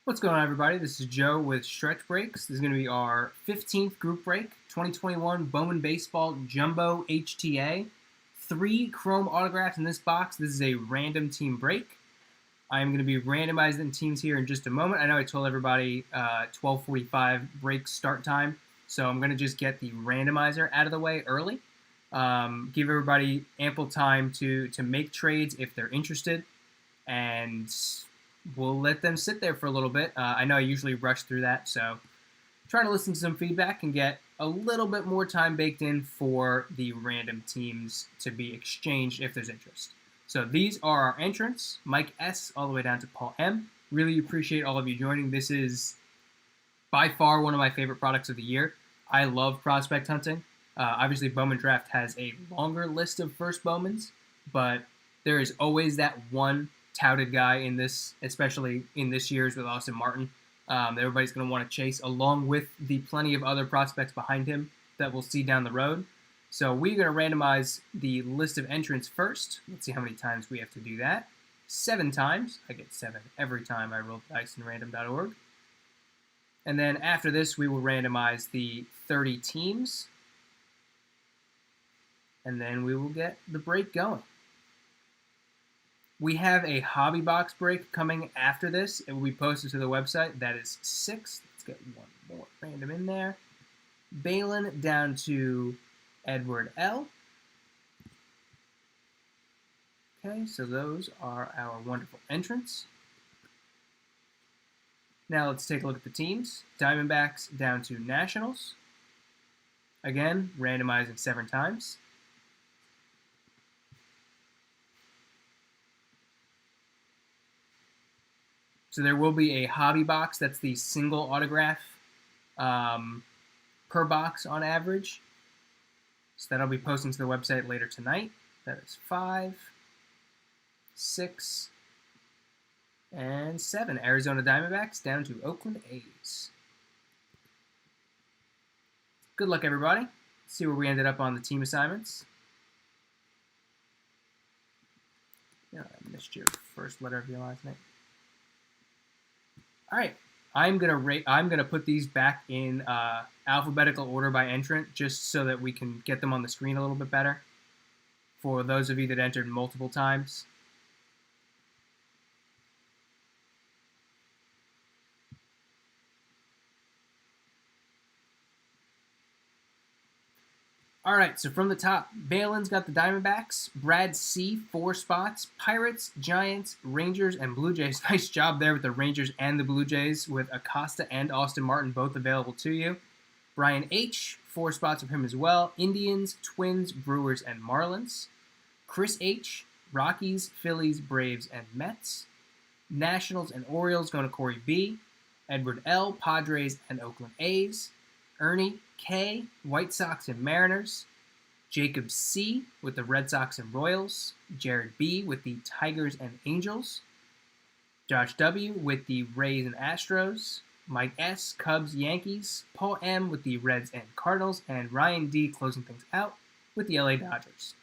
What's going on, everybody? This is Joe with Stretch Breaks. This is going to be our 15th group break, 2021 Bowman Baseball Jumbo HTA. 3 chrome autographs in this box. This is a random team break. I'm going to be randomizing teams here in just a moment. I know I told everybody 12:45 break start time, so I'm going to just get the randomizer out of the way early. Give everybody ample time to make trades if they're interested, and we'll let them sit there for a little bit. I know I usually rush through that, so trying to listen to some feedback and get a little bit more time baked in for the random teams to be exchanged if there's interest. So these are our entrants, Mike S. all the way down to Paul M. Really appreciate all of you joining. This is by far one of my favorite products of the year. I love prospect hunting. Obviously, Bowman Draft has a longer list of first Bowmans, but there is always that one touted guy in this, especially in this year's with Austin Martin, that everybody's going to want to chase, along with the plenty of other prospects behind him that we'll see down the road. So we're going to randomize the list of entrants first. Let's see how many times we have to do that. 7 times. I get 7 every time I roll dice in random.org. And then after this, we will randomize the 30 teams. And then we will get the break going. We have a hobby box break coming after this. It will be posted to the website. That is 6. Let's get one more random in there. Balin down to Edward L. Okay, so those are our wonderful entrants. Now let's take a look at the teams. Diamondbacks down to Nationals. Again, randomizing 7 times. So there will be a hobby box. That's the single autograph per box on average. So that'll be posting to the website later tonight. That is 5, 6, and 7. Arizona Diamondbacks down to Oakland A's. Good luck, everybody. Let's see where we ended up on the team assignments. Yeah, I missed your first letter of your last name. All right, I'm gonna put these back in alphabetical order by entrant, just so that we can get them on the screen a little bit better for those of you that entered multiple times. All right, so from the top, Balin's got the Diamondbacks, Brad C, 4 spots, Pirates, Giants, Rangers, and Blue Jays. Nice job there with the Rangers and the Blue Jays, with Acosta and Austin Martin both available to you. Brian H, 4 spots of him as well, Indians, Twins, Brewers, and Marlins. Chris H, Rockies, Phillies, Braves, and Mets. Nationals and Orioles going to Corey B. Edward L, Padres, and Oakland A's. Ernie K, White Sox and Mariners. Jacob C with the Red Sox and Royals. Jared B with the Tigers and Angels. Josh W with the Rays and Astros. Mike S, Cubs, Yankees. Paul M with the Reds and Cardinals. And Ryan D closing things out with the LA Dodgers.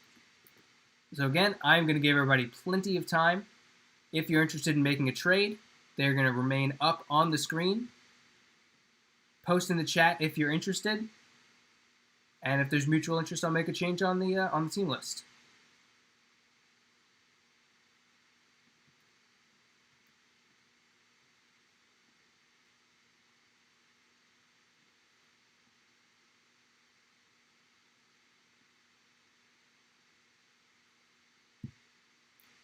So again, I'm going to give everybody plenty of time. If you're interested in making a trade, they're going to remain up on the screen. Post in the chat if you're interested, and if there's mutual interest, I'll make a change on the team list.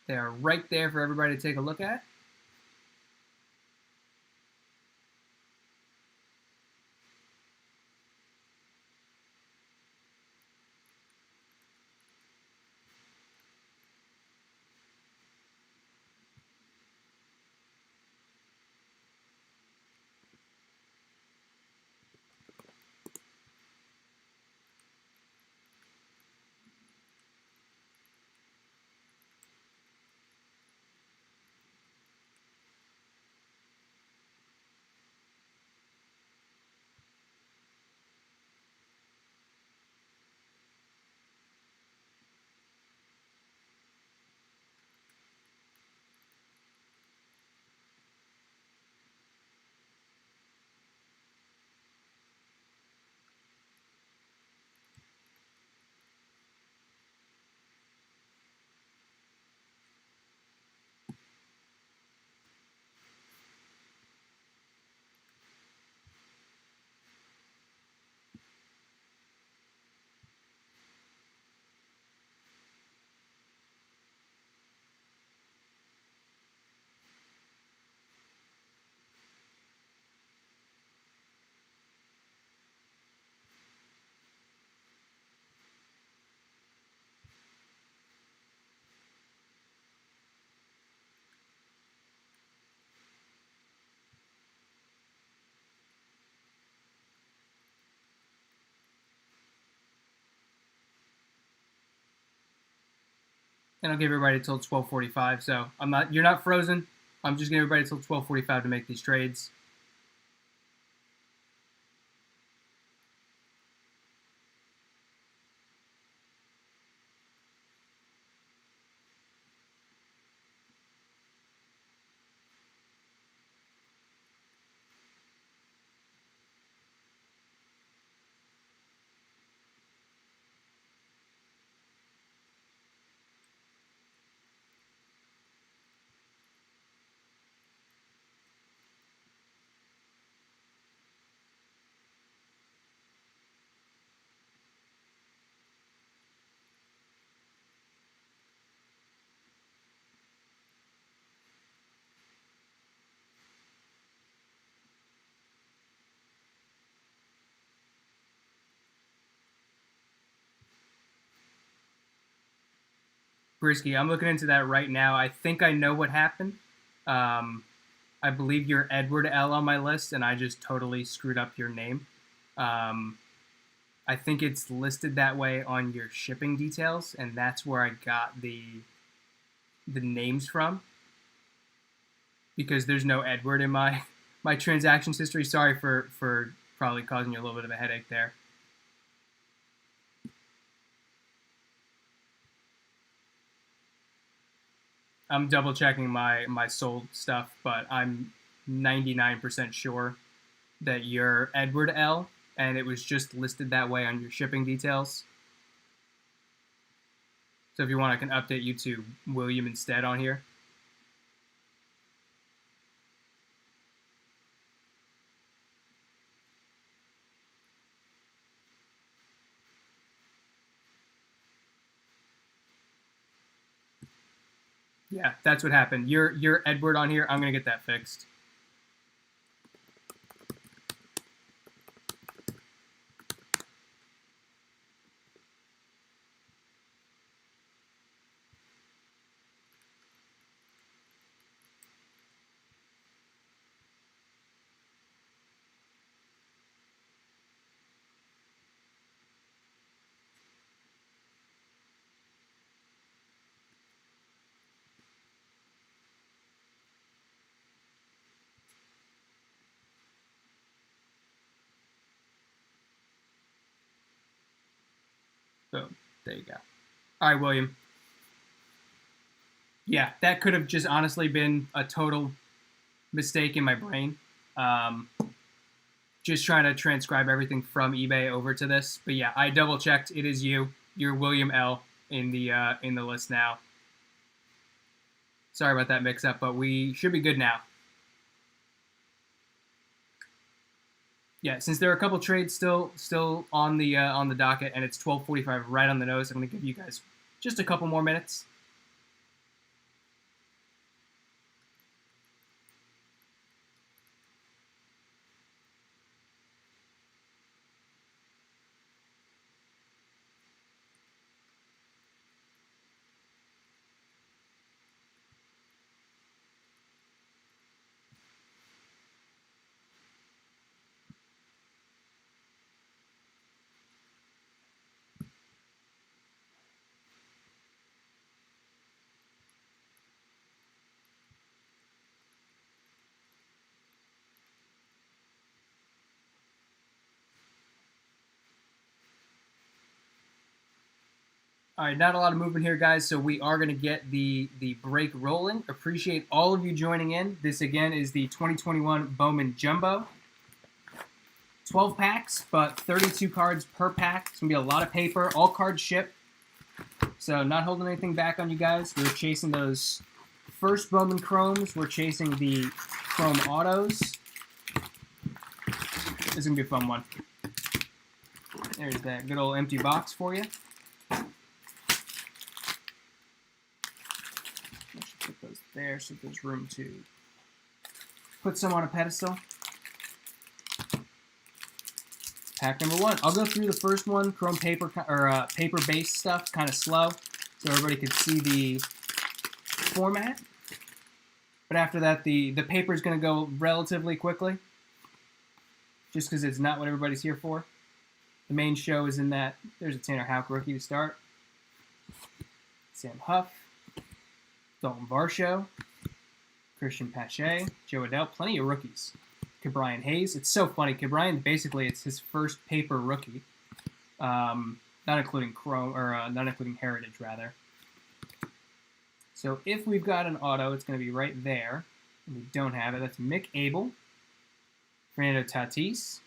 They are right there for everybody to take a look at. And I'll give everybody till 12:45. So you're not frozen. I'm just giving everybody till 12:45 to make these trades. Brisky, I'm looking into that right now. I think I know what happened. I believe you're Edward L on my list, and I just totally screwed up your name. I think it's listed that way on your shipping details, and that's where I got the names from. Because there's no Edward in my transactions history. Sorry for probably causing you a little bit of a headache there. I'm double checking my sold stuff, but I'm 99% sure that you're Edward L, and it was just listed that way on your shipping details. So if you want, I can update you to William instead on here. Yeah, that's what happened. You're Edward on here. I'm gonna get that fixed. Boom. There you go. All right, William. Yeah, that could have just honestly been a total mistake in my brain. Just trying to transcribe everything from eBay over to this. But yeah, I double checked. It is you. You're William L in the list now. Sorry about that mix up, but we should be good now. Yeah, since there are a couple trades still on the docket, and it's 12:45 right on the nose, I'm going to give you guys just a couple more minutes. All right, not a lot of movement here, guys, so we are going to get the break rolling. Appreciate all of you joining in. This, again, is the 2021 Bowman Jumbo. 12 packs, but 32 cards per pack. It's going to be a lot of paper. All cards ship. So not holding anything back on you guys. We're chasing those first Bowman Chromes. We're chasing the Chrome Autos. This is going to be a fun one. There's that good old empty box for you. Put those there so there's room to put some on a pedestal. Pack number one. I'll go through the first one, chrome paper or paper-based stuff, kind of slow, so everybody can see the format. But after that, the paper is going to go relatively quickly, just because it's not what everybody's here for. The main show is in that. There's a Tanner Houck rookie to start. Sam Huff. Dalton Varsho, Christian Pache, Joe Adell, plenty of rookies. Ke'Bryan Hayes. It's so funny. Ke'Bryan, basically, it's his first paper rookie, not including Chrome or not including Heritage, rather. So if we've got an auto, it's going to be right there. And we don't have it. That's Mick Abel, Fernando Tatis,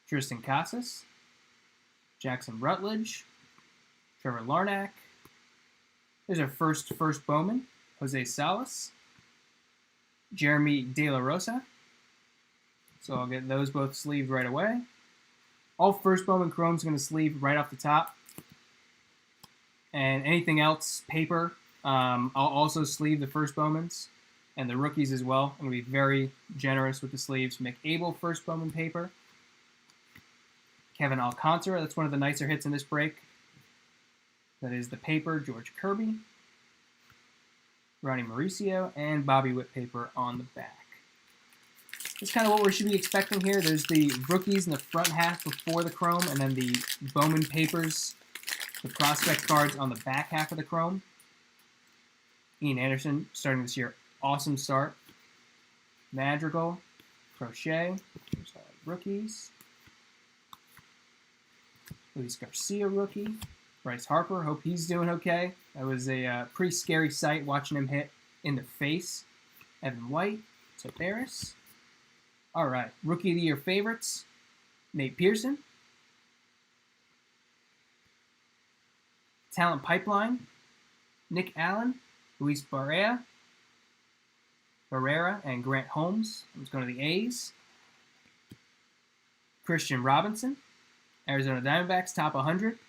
Tristan Casas, Jackson Rutledge, Trevor Larnach. There's our first Bowman, Jose Salas, Jeremy De La Rosa. So I'll get those both sleeved right away. All first Bowman Chrome's going to sleeve right off the top. And anything else, paper, I'll also sleeve the first Bowmans and the rookies as well. I'm going to be very generous with the sleeves. Mick Abel, first Bowman paper. Kevin Alcantara, that's one of the nicer hits in this break. That is the paper, George Kirby, Ronnie Mauricio, and Bobby Witt paper on the back. That's kind of what we should be expecting here. There's the rookies in the front half before the chrome, and then the Bowman papers, the prospect cards on the back half of the chrome. Ian Anderson starting this year, awesome start. Madrigal, Crochet, there's our rookies. Luis Garcia rookie. Bryce Harper, hope he's doing okay. That was a pretty scary sight watching him hit in the face. Evan White, Taveras. All right, Rookie of the Year favorites. Nate Pearson. Talent Pipeline. Nick Allen, Luis Barrera, and Grant Holmes. Let's go to the A's. Christian Robinson, Arizona Diamondbacks, top 100.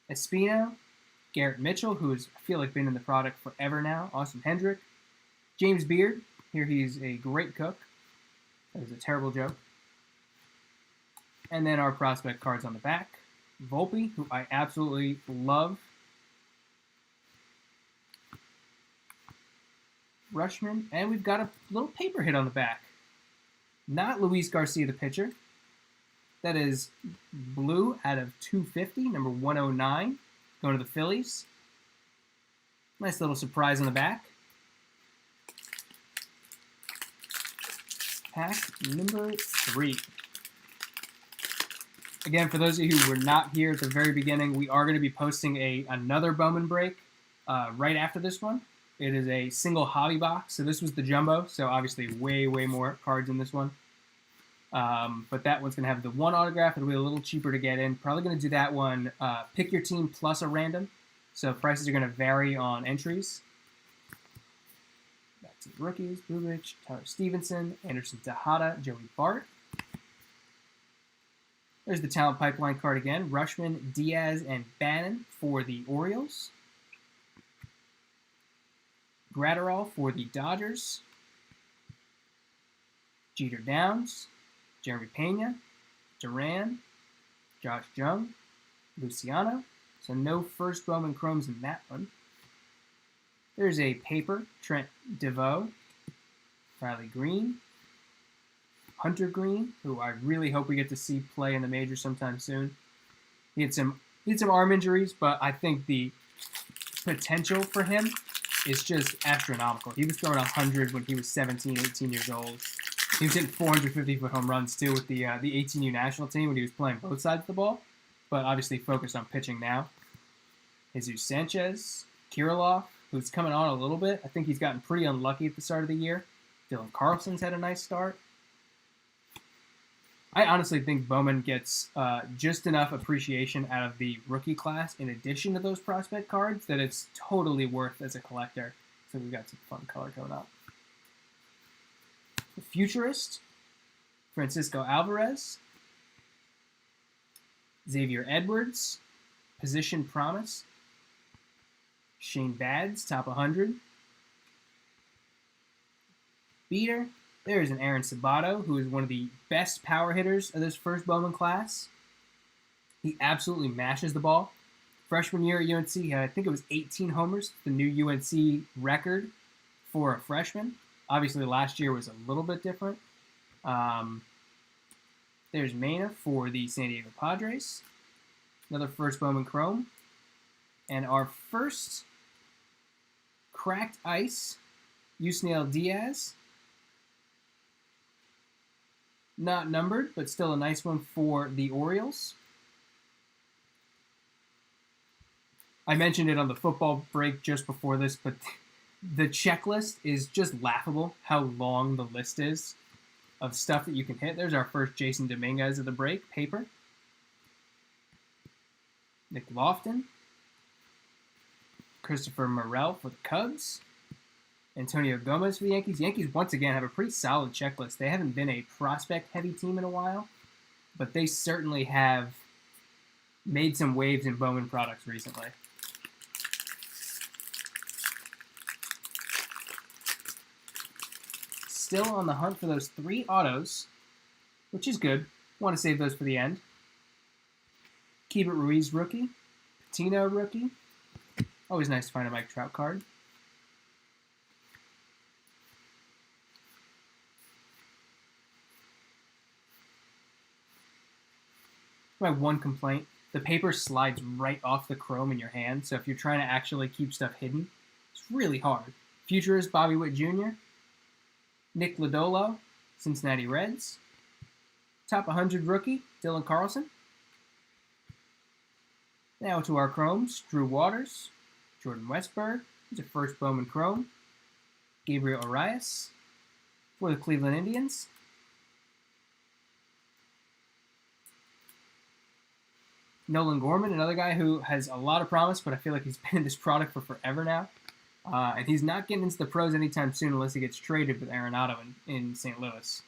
Espino, Garrett Mitchell, who's, I feel like, been in the product forever now. Austin Hendrick. James Beard. Here he's a great cook. That was a terrible joke. And then our prospect cards on the back. Volpe, who I absolutely love. Rushman. And we've got a little paper hit on the back. Not Luis Garcia, the pitcher. That is blue out of 250, number 109, going to the Phillies. Nice little surprise on the back. Pack number 3. Again, for those of you who were not here at the very beginning, we are going to be posting another Bowman break right after this one. It is a single hobby box. So this was the jumbo, so obviously way more cards in this one. But that one's going to have the one autograph. It'll be a little cheaper to get in. Probably going to do that one, pick your team plus a random. So prices are going to vary on entries. Back to the rookies. Bubich, Tyler Stevenson, Anderson Tejada, Joey Bart. There's the talent pipeline card again. Rushman, Diaz, and Bannon for the Orioles. Gratterall for the Dodgers. Jeter Downs. Jeremy Pena, Duran, Josh Jung, Luciano. So no first Bowman Chromes in that one. There's a paper, Trent DeVoe, Riley Green, Hunter Green, who I really hope we get to see play in the majors sometime soon. He had some arm injuries, but I think the potential for him is just astronomical. He was throwing 100 when he was 17, 18 years old. He was hitting 450-foot home runs, too, with the 18U national team when he was playing both sides of the ball, but obviously focused on pitching now. Jesus Sanchez, Kirilloff, who's coming on a little bit. I think he's gotten pretty unlucky at the start of the year. Dylan Carlson's had a nice start. I honestly think Bowman gets just enough appreciation out of the rookie class in addition to those prospect cards that it's totally worth as a collector. So we've got some fun color coming up. The Futurist, Francisco Alvarez, Xavier Edwards, Position Promise, Shane Bads, top 100. Beater, there is an Aaron Sabato, who is one of the best power hitters of this first Bowman class. He absolutely mashes the ball. Freshman year at UNC, he had, I think it was 18 homers, the new UNC record for a freshman. Obviously, last year was a little bit different. There's Mena for the San Diego Padres. Another first Bowman Chrome. And our first cracked ice, Yusniel Diaz. Not numbered, but still a nice one for the Orioles. I mentioned it on the football break just before this, but the checklist is just laughable how long the list is of stuff that you can hit. There's our first Jason Dominguez of the break, paper. Nick Lofton. Christopher Morel for the Cubs. Antonio Gomez for the Yankees. Yankees, once again, have a pretty solid checklist. They haven't been a prospect-heavy team in a while, but they certainly have made some waves in Bowman products recently. Still on the hunt for those 3 autos, which is good. Want to save those for the end. Keibert Ruiz rookie. Patino rookie. Always nice to find a Mike Trout card. My one complaint, the paper slides right off the chrome in your hand, so if you're trying to actually keep stuff hidden, it's really hard. Futurist Bobby Witt Jr., Nick Lodolo, Cincinnati Reds, top 100 rookie, Dylan Carlson. Now to our chromes, Drew Waters, Jordan Westburg, he's a first Bowman chrome, Gabriel Arias for the Cleveland Indians. Nolan Gorman, another guy who has a lot of promise, but I feel like he's been in this product for forever now. And he's not getting into the pros anytime soon unless he gets traded with Arenado in St. Louis.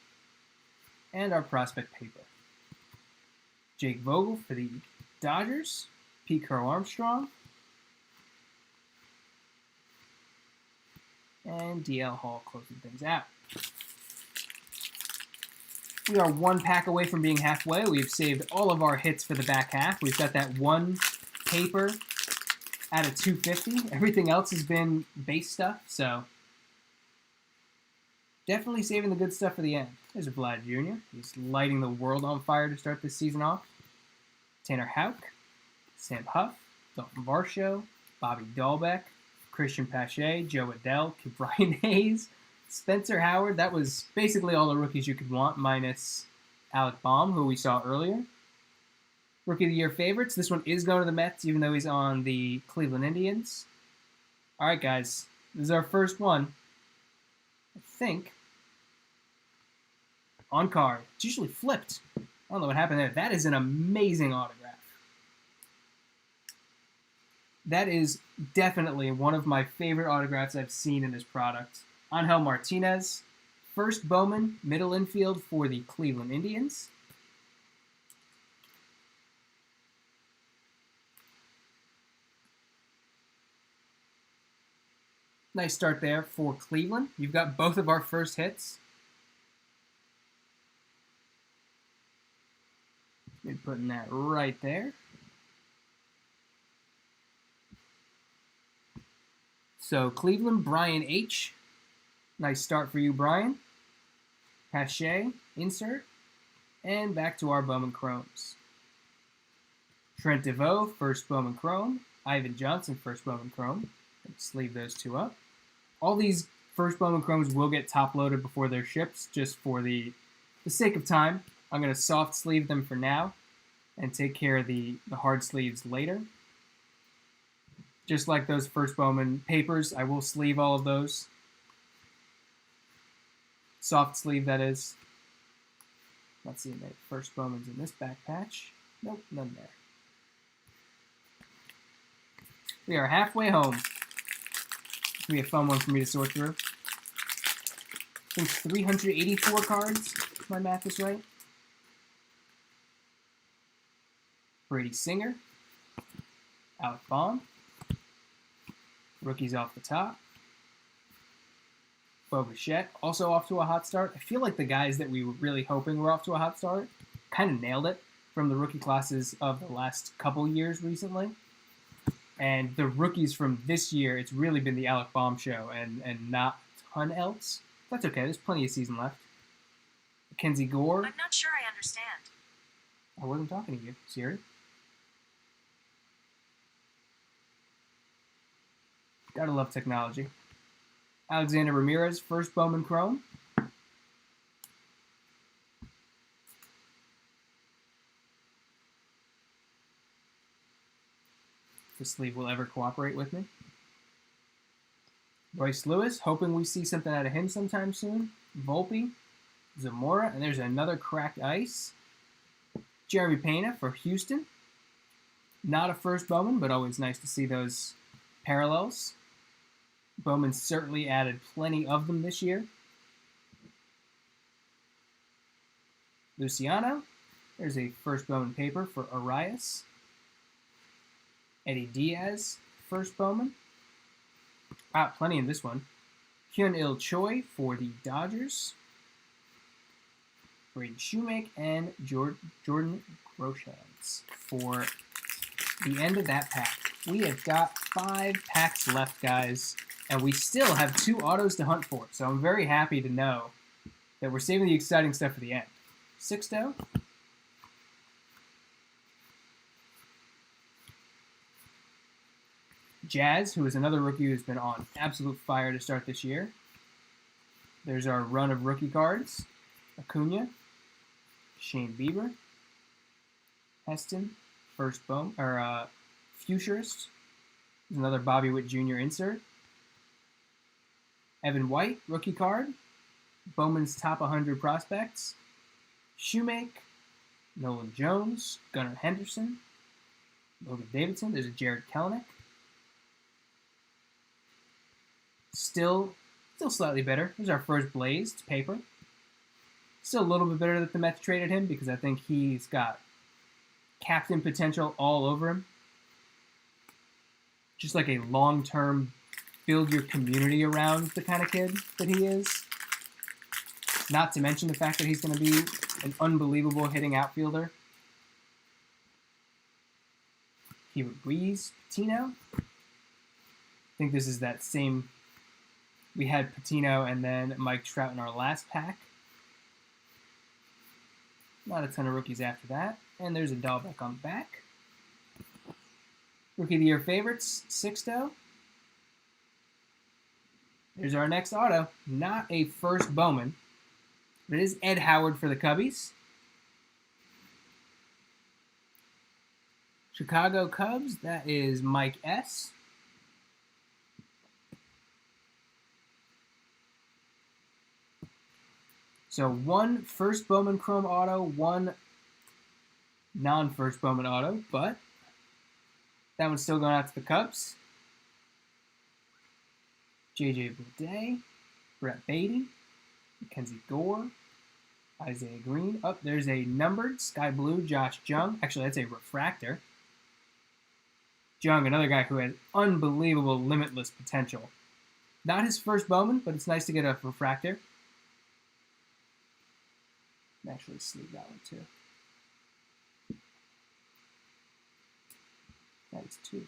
And our prospect paper. Jake Vogel for the Dodgers. Pete Crow Armstrong. And DL Hall closing things out. We are 1 pack away from being halfway. We've saved all of our hits for the back half. We've got that 1 paper out of 250. Everything else has been base stuff, so definitely saving the good stuff for the end. There's a Vlad Jr. He's lighting the world on fire to start this season off. Tanner Houck, Sam Huff, Dalton Varsho, Bobby Dahlbeck, Christian Pache, Joe Adell, Brian Hayes, Spencer Howard. That was basically all the rookies you could want, minus Alec Baum, who we saw earlier. Rookie of the Year favorites. This one is going to the Mets, even though he's on the Cleveland Indians. All right, guys. This is our first one. I think. On card. It's usually flipped. I don't know what happened there. That is an amazing autograph. That is definitely one of my favorite autographs I've seen in this product. Angel Martinez. First Bowman, middle infield for the Cleveland Indians. Nice start there for Cleveland. You've got both of our first hits. Been putting that right there. So Cleveland, Brian H. Nice start for you, Brian. Pache, insert. And back to our Bowman Chromes. Trent DeVoe, first Bowman Chrome. Ivan Johnson, first Bowman Chrome. Let's leave those 2 up. All these first Bowman Chromes will get top-loaded before they're shipped, just for the sake of time. I'm going to soft sleeve them for now and take care of the hard sleeves later. Just like those first Bowman papers, I will sleeve all of those. Soft sleeve, that is. Let's see, the first Bowman's in this back patch. Nope, none there. We are halfway home. It's going to be a fun one for me to sort through. I think 384 cards, if my math is right. Brady Singer. Alec Baum. Rookies off the top. Bo Bichette, also off to a hot start. I feel like the guys that we were really hoping were off to a hot start kind of nailed it from the rookie classes of the last couple years recently. And the rookies from this year, it's really been the Alec Baum show and not a ton else. That's okay. There's plenty of season left. Mackenzie Gore. I'm not sure I understand. I wasn't talking to you, Siri. Gotta love technology. Alexander Ramirez, first Bowman Chrome. If the sleeve will ever cooperate with me. Royce Lewis, hoping we see something out of him sometime soon. Volpe, Zamora, and there's another cracked ice. Jeremy Pena for Houston. Not a first Bowman, but always nice to see those parallels. Bowman certainly added plenty of them this year. Luciano. There's a first Bowman paper for Arias. Eddie Diaz, first Bowman. Wow, plenty in this one. Hyun-Il Choi for the Dodgers. Braden Shoemake and Jordan Groshans for the end of that pack. We have got 5 packs left, guys, and we still have 2 autos to hunt for. So I'm very happy to know that we're saving the exciting stuff for the end. Sixto. Jazz, who is another rookie who's been on absolute fire to start this year. There's our run of rookie cards. Acuna, Shane Bieber, Heston, first Bowman, or Futurist. There's another Bobby Witt Jr. insert. Evan White, rookie card. Bowman's top 100 prospects. Shoemake, Nolan Jones, Gunnar Henderson, Logan Davidson. There's a Jared Kelenic. Still slightly better. There's our first Blazed paper. Still a little bit better that the Mets traded him because I think he's got captain potential all over him. Just like a long-term build your community around the kind of kid that he is. Not to mention the fact that he's going to be an unbelievable hitting outfielder. Keyword Ruiz, Patino. I think this is that same. We had Patino and then Mike Trout in our last pack. Not a ton of rookies after that. And there's a Dahlbeck on the back. Rookie of the Year favorites, Sixto. There's our next auto. Not a first Bowman, but it is Ed Howard for the Cubbies. Chicago Cubs, that is Mike S. So 1 first Bowman Chrome auto, 1 non-first Bowman auto, but that one's still going out to the Cubs. J.J. Bleday, Brett Beatty, Mackenzie Gore, Isaiah Green. Oh, there's a numbered Sky Blue Josh Jung. Actually, that's a refractor. Jung, another guy who has unbelievable limitless potential. Not his first Bowman, but it's nice to get a refractor. Actually sleeve that one too. That is 2.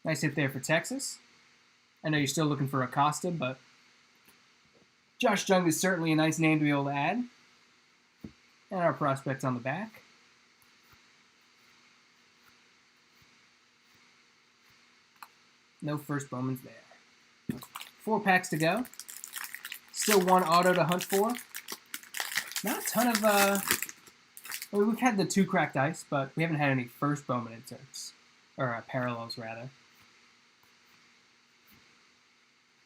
Nice hit there for Texas. I know you're still looking for Acosta, but Josh Jung is certainly a nice name to be able to add. And our prospects on the back. No first Bowmans there. 4 packs to go. Still 1 auto to hunt for. Not a ton of, well, we've had the 2 cracked ice, but we haven't had any first Bowman inserts. Or parallels, rather.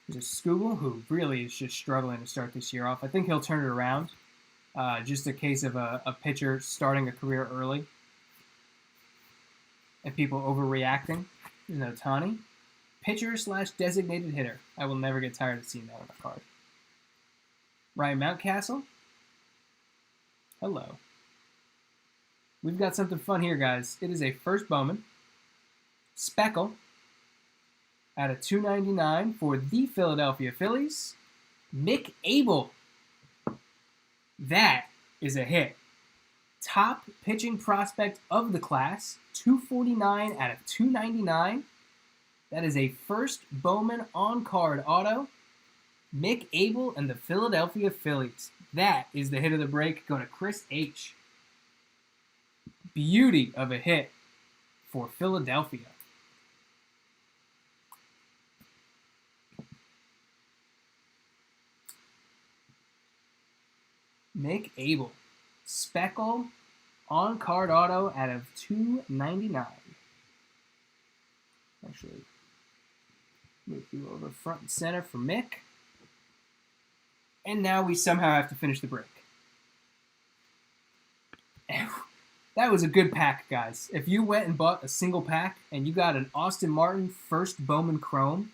There's a Skubal, who really is just struggling to start this year off. I think he'll turn it around. Just a case of a pitcher starting a career early. And people overreacting. There's no Ohtani. Pitcher/designated hitter. I will never get tired of seeing that on a card. Ryan Mountcastle. Hello. We've got something fun here, guys. It is a first Bowman. Speckle. Out of $2.99 for the Philadelphia Phillies. Mick Abel. That is a hit. Top pitching prospect of the class. $249 out of $299. That is a first Bowman on-card auto. Mick Abel and the Philadelphia Phillies. That is the hit of the break. Going to Chris H. Beauty of a hit for Philadelphia. Nick Abel. Speckle on-card auto out of 299. Actually, move you over front and center for Mick. And now we somehow have to finish the break. That was a good pack, guys. If you went and bought a single pack and you got an Austin Martin first Bowman Chrome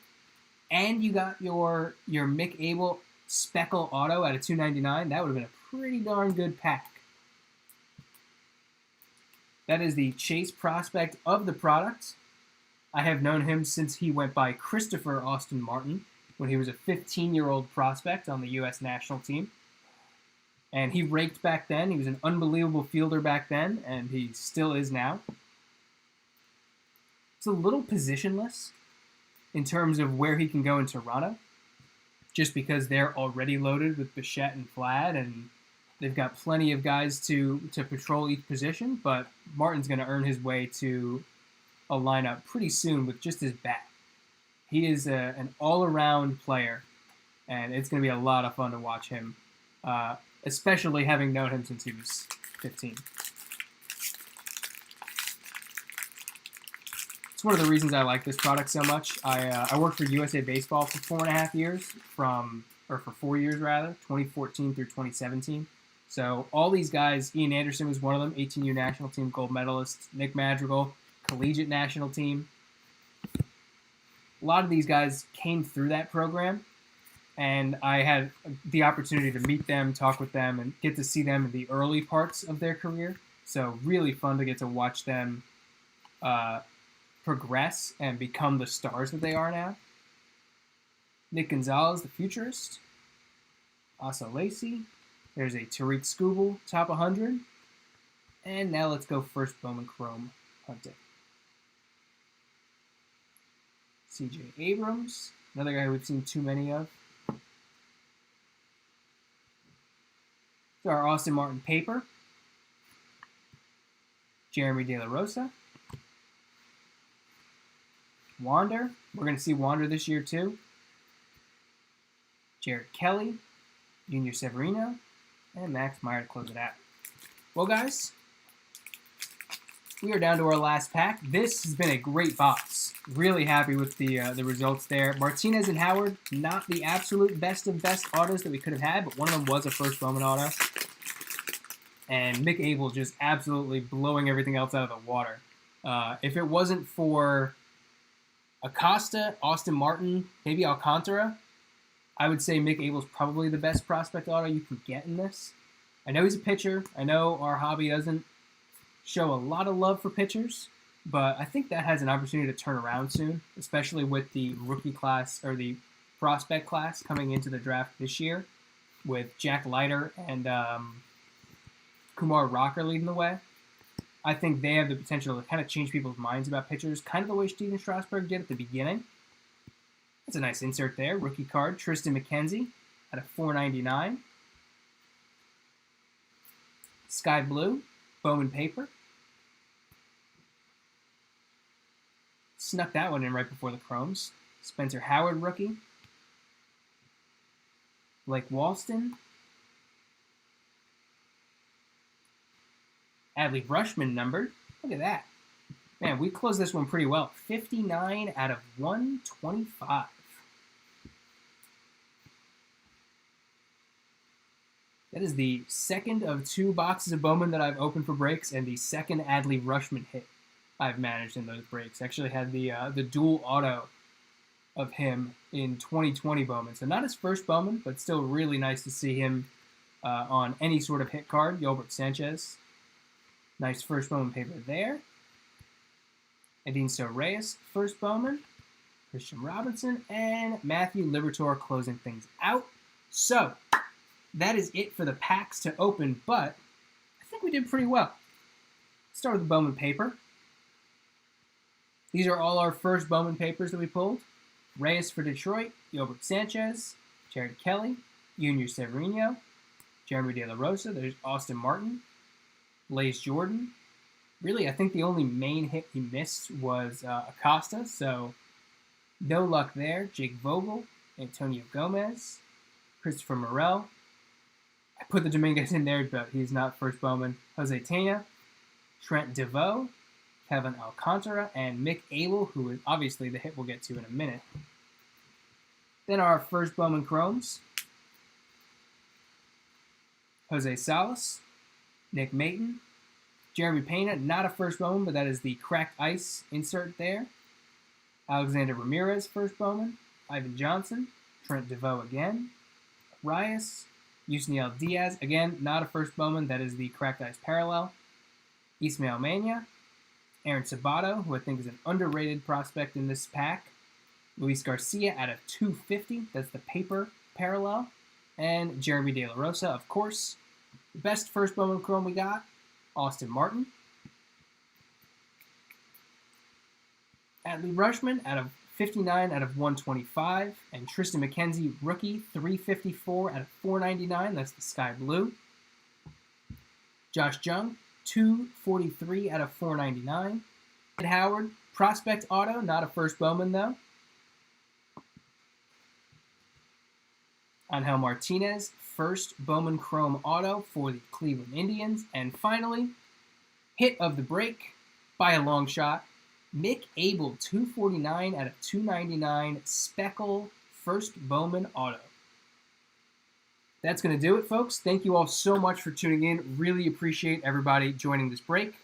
and you got your Mick Abel Speckle auto out of $2.99, that would have been a pretty darn good pack. That is the Chase prospect of the product. I have known him since he went by Christopher Austin Martin when he was a 15-year-old prospect on the U.S. national team. And he raked back then. He was an unbelievable fielder back then, and he still is now. It's a little positionless in terms of where he can go in Toronto, just because they're already loaded with Bichette and Vlad, and they've got plenty of guys to patrol each position, but Martin's going to earn his way to a lineup pretty soon with just his bat. He is an all-around player, and it's going to be a lot of fun to watch him, especially having known him since he was 15. It's one of the reasons I like this product so much. I worked for USA Baseball for 4.5 years, for 4 years rather, 2014 through 2017. So all these guys, Ian Anderson was one of them, 18U national team gold medalist, Nick Madrigal, collegiate national team. A lot of these guys came through that program, and I had the opportunity to meet them, talk with them, and get to see them in the early parts of their career. So really fun to get to watch them progress and become the stars that they are now. Nick Gonzalez, the futurist. Asa Lacy. There's a Tariq Skubal, top 100. And now let's go first Bowman Chrome hunting. C.J. Abrams, another guy we've seen too many of. Our Austin Martin paper. Jeremy De La Rosa. Wander. We're going to see Wander this year too. Jared Kelly. Junior Severino. And Max Meyer to close it out. Well, guys, we are down to our last pack. This has been a great box. Really happy with the results there. Martinez and Howard, not the absolute best of best autos that we could have had, but one of them was a first Bowman auto. And Mick Abel just absolutely blowing everything else out of the water. If it wasn't for Acosta, Austin Martin, maybe Alcantara, I would say Mick Abel's probably the best prospect auto you can get in this. I know he's a pitcher. I know our hobby doesn't show a lot of love for pitchers, but I think that has an opportunity to turn around soon, especially with the rookie class or the prospect class coming into the draft this year with Jack Leiter and Kumar Rocker leading the way. I think they have the potential to kind of change people's minds about pitchers, kind of the way Steven Strasburg did at the beginning. That's a nice insert there. Rookie card, Tristan McKenzie at a $4.99. Sky Blue, Bowman paper. Snuck that one in right before the Chromes. Spencer Howard rookie. Blake Walston. Adley Rushman numbered. Look at that. Man, we closed this one pretty well. 59 out of 125. That is the second of 2 boxes of Bowman that I've opened for breaks, and the second Adley Rushman hit I've managed in those breaks. Actually had the dual auto of him in 2020 Bowman. So not his first Bowman, but still really nice to see him on any sort of hit card. Yolbert Sanchez. Nice first Bowman paper there. Edinson Reyes, first Bowman. Christian Robinson, and Matthew Liberatore closing things out. So, that is it for the packs to open, but I think we did pretty well. Let's start with the Bowman paper. These are all our first Bowman papers that we pulled. Reyes for Detroit, Yolbert Sanchez, Jared Kelly, Junior Severino, Jeremy De La Rosa, there's Austin Martin, Blaze Jordan, Really, I think the only main hit he missed was Acosta, so no luck there. Jake Vogel, Antonio Gomez, Christopher Morel. I put the Dominguez in there, but he's not first Bowman. Jose Tena, Trent DeVoe, Kevin Alcantara, and Mick Abel, who is obviously the hit we'll get to in a minute. Then our first Bowman Chromes. Jose Salas, Nick Maton, Jeremy Pena, not a first Bowman, but that is the cracked ice insert there. Alexander Ramirez, first Bowman. Ivan Johnson, Trent DeVoe again. Arias, Yusniel Diaz, again, not a first Bowman, that is the cracked ice parallel. Ismael Mania, Aaron Sabato, who I think is an underrated prospect in this pack. Luis Garcia out of 250, that's the paper parallel. And Jeremy De La Rosa, of course. The best first Bowman Chrome we got, Austin Martin. Adley Rushman out of 59 out of 125. And Tristan McKenzie, rookie, 354 out of 499. That's the sky blue. Josh Jung, 243 out of 499. Ed Howard, prospect auto, not a first Bowman though. Angel Martinez, first Bowman Chrome auto for the Cleveland Indians. And finally, hit of the break by a long shot, Mick Abel, 249 out of 299, Speckle, first Bowman auto. That's going to do it, folks. Thank you all so much for tuning in. Really appreciate everybody joining this break.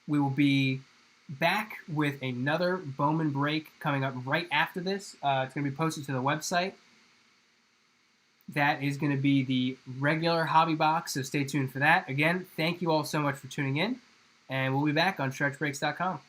We will be back with another Bowman break coming up right after this. It's going to be posted to the website. That is going to be the regular hobby box, so stay tuned for that. Again, thank you all so much for tuning in, and we'll be back on stretchbreaks.com.